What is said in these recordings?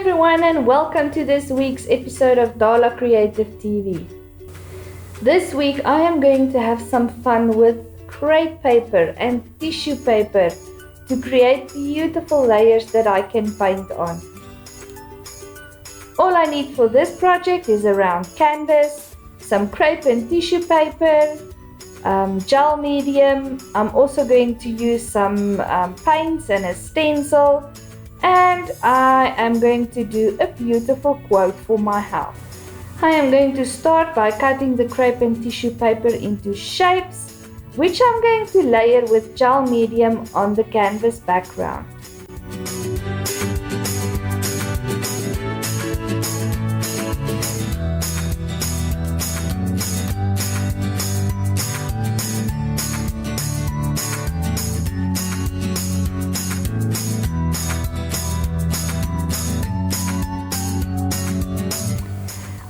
everyone, and welcome to this week's episode of Dala Creative TV. This week I am going to have some fun with crepe paper and tissue paper to create beautiful layers that I can paint on. All I need for this project is a round canvas, some crepe and tissue paper, gel medium. I'm also going to use some paints and a stencil, and I am going to do a beautiful quote for my house. I am going to start by cutting the crepe and tissue paper into shapes, which I'm going to layer with gel medium on the canvas background.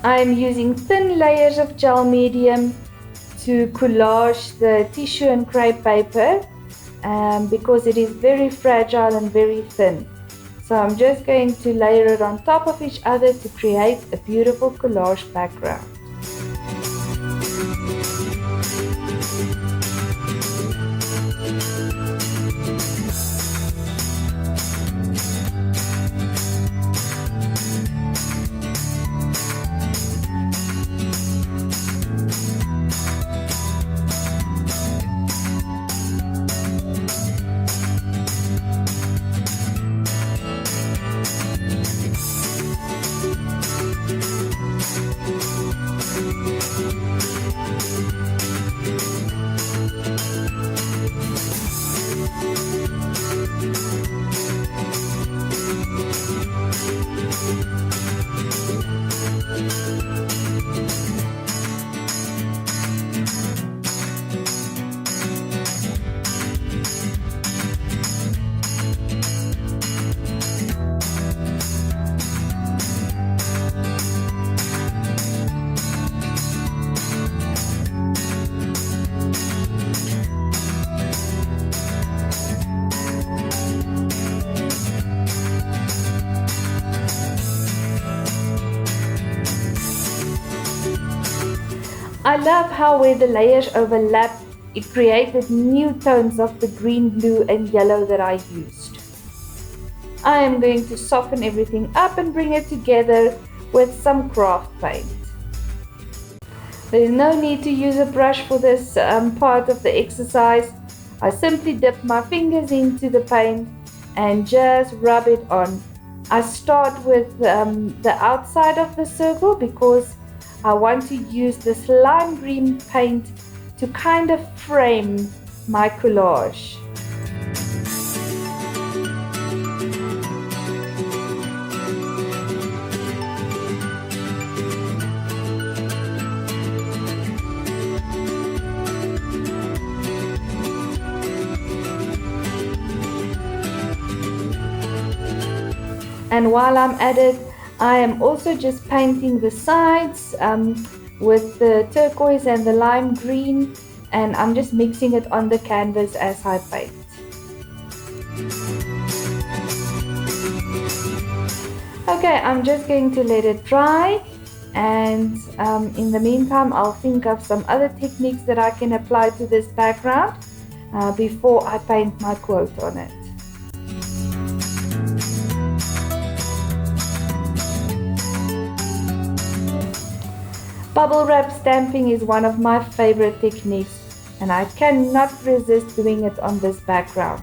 I am using thin layers of gel medium to collage the tissue and crepe paper because it is very fragile and very thin. So I'm just going to layer it on top of each other to create a beautiful collage background. I love how where the layers overlap, it created new tones of the green, blue and yellow that I used. I am going to soften everything up and bring it together with some craft paint. There is no need to use a brush for this part of the exercise. I simply dip my fingers into the paint and just rub it on. I start with the outside of the circle because I want to use this lime green paint to kind of frame my collage. And while I'm at it, I am also just painting the sides with the turquoise and the lime green, and I'm just mixing it on the canvas as I paint. Okay, I'm just going to let it dry, and in the meantime I'll think of some other techniques that I can apply to this background before I paint my quote on it. Bubble wrap stamping is one of my favorite techniques, and I cannot resist doing it on this background.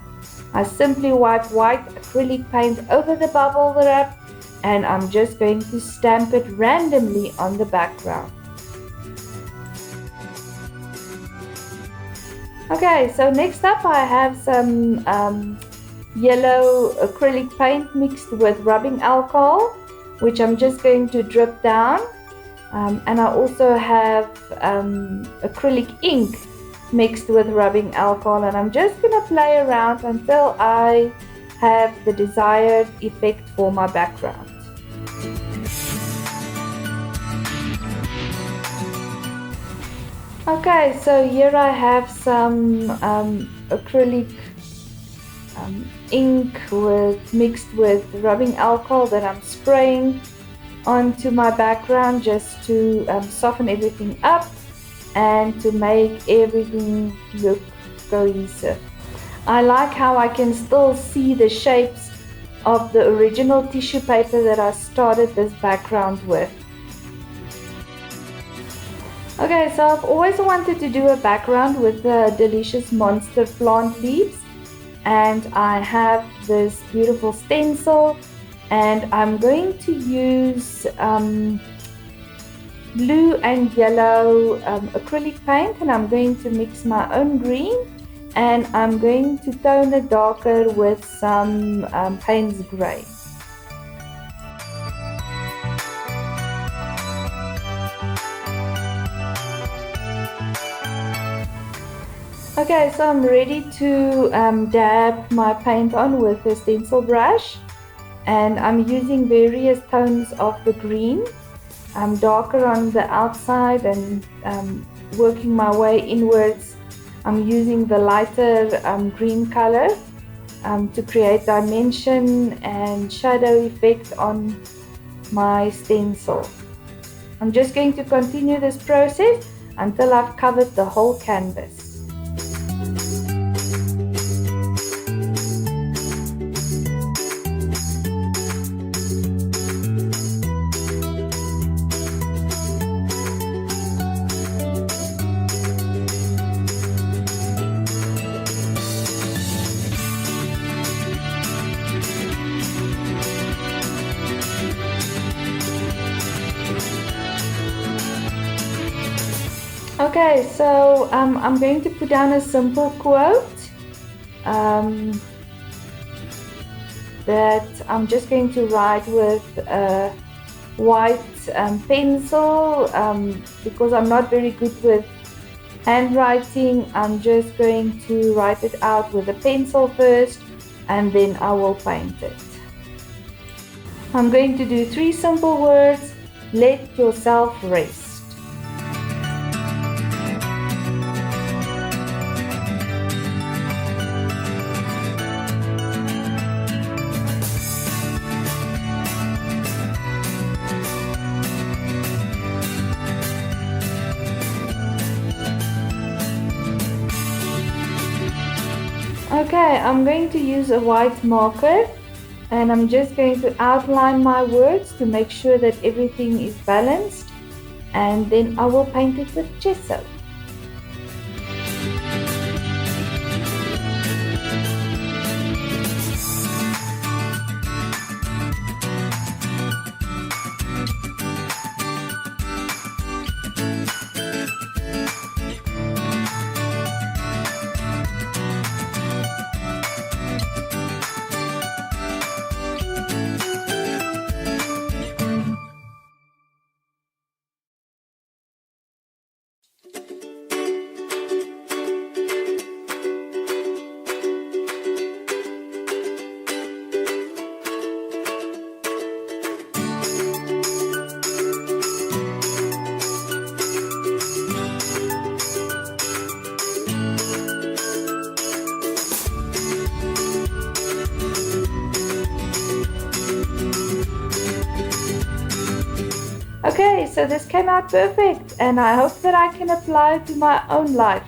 I simply wipe white acrylic paint over the bubble wrap, and I'm just going to stamp it randomly on the background. Okay, so next up I have some yellow acrylic paint mixed with rubbing alcohol, which I'm just going to drip down. And I also have acrylic ink mixed with rubbing alcohol, and I'm just going to play around until I have the desired effect for my background. Okay, so here I have some acrylic ink mixed with rubbing alcohol that I'm spraying onto my background just to soften everything up and to make everything look cohesive. I like how I can still see the shapes of the original tissue paper that I started this background with. Okay, so I've always wanted to do a background with the delicious monster plant leaves, and I have this beautiful stencil, and I'm going to use blue and yellow acrylic paint, and I'm going to mix my own green, and I'm going to tone it darker with some Payne's Grey. Okay, so I'm ready to dab my paint on with a stencil brush, and I'm using various tones of the green. I'm darker on the outside and working my way inwards. I'm using the lighter green color to create dimension and shadow effect on my stencil. I'm just going to continue this process until I've covered the whole canvas. Okay, so I'm going to put down a simple quote that I'm just going to write with a white pencil because I'm not very good with handwriting. I'm just going to write it out with a pencil first, and then I will paint it. I'm going to do 3 simple words. Let yourself rest. Okay, I'm going to use a white marker, and I'm just going to outline my words to make sure that everything is balanced, and then I will paint it with gesso. Okay, so this came out perfect, and I hope that I can apply it to my own life.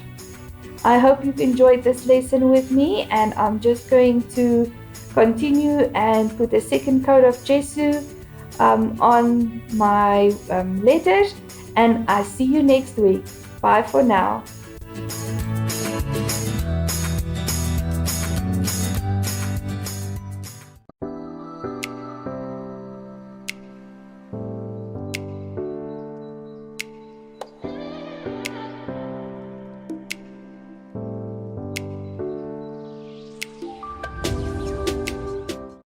I hope you've enjoyed this lesson with me, and I'm just going to continue and put a second coat of gesso on my letters, and I see you next week. Bye for now.